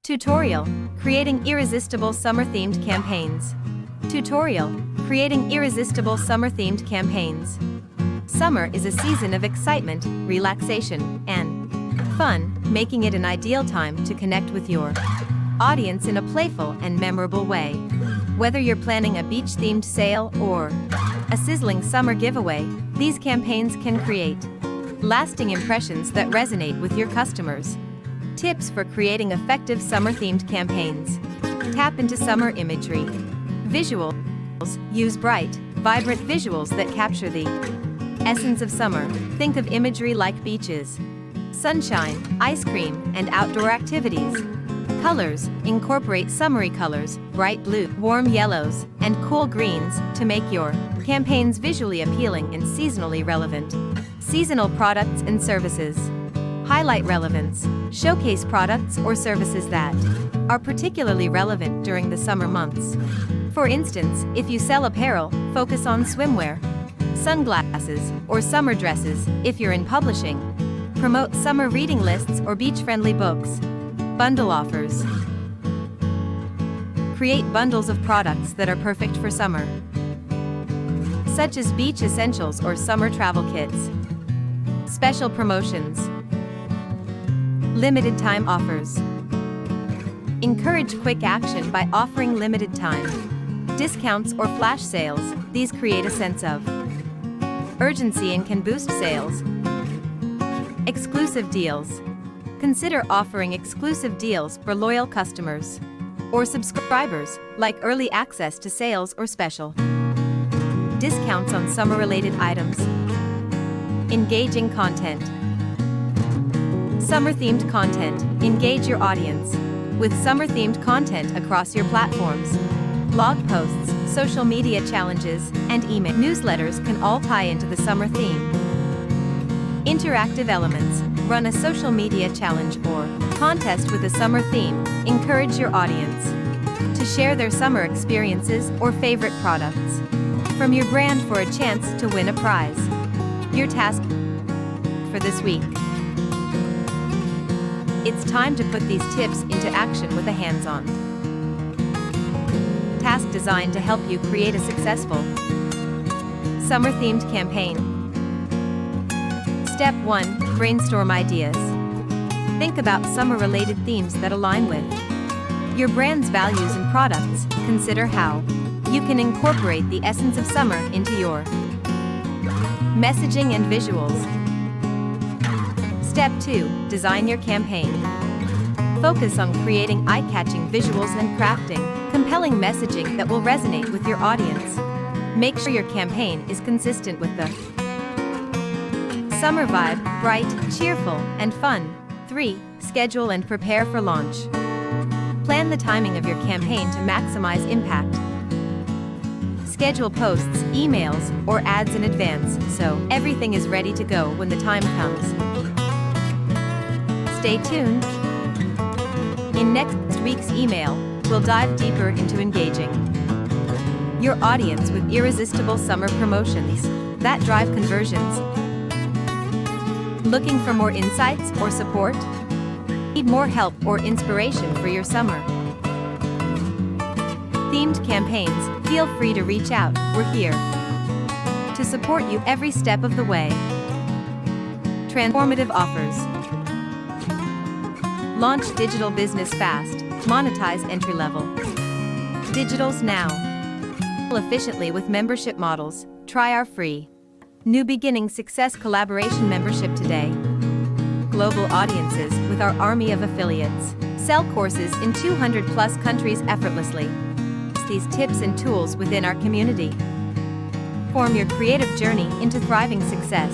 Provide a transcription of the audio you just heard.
Tutorial: Creating Irresistible Summer-Themed Campaigns. Tutorial: Creating Irresistible Summer-Themed Campaigns. Summer is a season of excitement, relaxation, and fun, making it an ideal time to connect with your audience in a playful and memorable way. Whether you're planning a beach-themed sale or a sizzling summer giveaway, these campaigns can create lasting impressions that resonate with your customers. Tips for creating effective summer-themed campaigns. Tap into summer imagery. Visuals: use bright, vibrant visuals that capture the essence of summer. Think of imagery like beaches, sunshine, ice cream, and outdoor activities. Colors: incorporate summery colors, bright blue, warm yellows, and cool greens to make your campaigns visually appealing and seasonally relevant. Seasonal products and services. Highlight relevance. Showcase products or services that are particularly relevant during the summer months. For instance, if you sell apparel, focus on swimwear, sunglasses, or summer dresses. If you're in publishing, promote summer reading lists or beach-friendly books. Bundle offers. Create bundles of products that are perfect for summer, such as beach essentials or summer travel kits. Special promotions. Limited time offers. Encourage quick action by offering limited time discounts or flash sales. These create a sense of urgency and can boost sales. Exclusive deals. Consider offering exclusive deals for loyal customers or subscribers, like early access to sales or special discounts on summer-related items. Engaging content. Summer-themed content. Engage your audience with summer-themed content across your platforms. Blog posts, social media challenges, and email newsletters can all tie into the summer theme. Interactive elements. Run a social media challenge or contest with a summer theme. Encourage your audience to share their summer experiences or favorite products from your brand for a chance to win a prize. Your task for this week. It's time to put these tips into action with a hands-on task designed to help you create a successful summer-themed campaign. Step 1. Brainstorm ideas. Think about summer-related themes that align with your brand's values and products. Consider how you can incorporate the essence of summer into your messaging and visuals. Step 2. Design your campaign. Focus on creating eye-catching visuals and crafting compelling messaging that will resonate with your audience. Make sure your campaign is consistent with the summer vibe, bright, cheerful, and fun. 3. Schedule and prepare for launch. Plan the timing of your campaign to maximize impact. Schedule posts, emails, or ads in advance so everything is ready to go when the time comes. Stay tuned. In next week's email, we'll dive deeper into engaging your audience with irresistible summer promotions that drive conversions. Looking for more insights or support? Need more help or inspiration for your summer themed campaigns? Feel free to reach out. We're here to support you every step of the way. Transformative offers. Launch digital business fast. Monetize entry level. Digitals now. Efficiently with membership models. Try our free New Beginning Success Collaboration membership today. Global audiences with our army of affiliates. Sell courses in 200+ countries effortlessly. These tips and tools within our community. Form your creative journey into thriving success.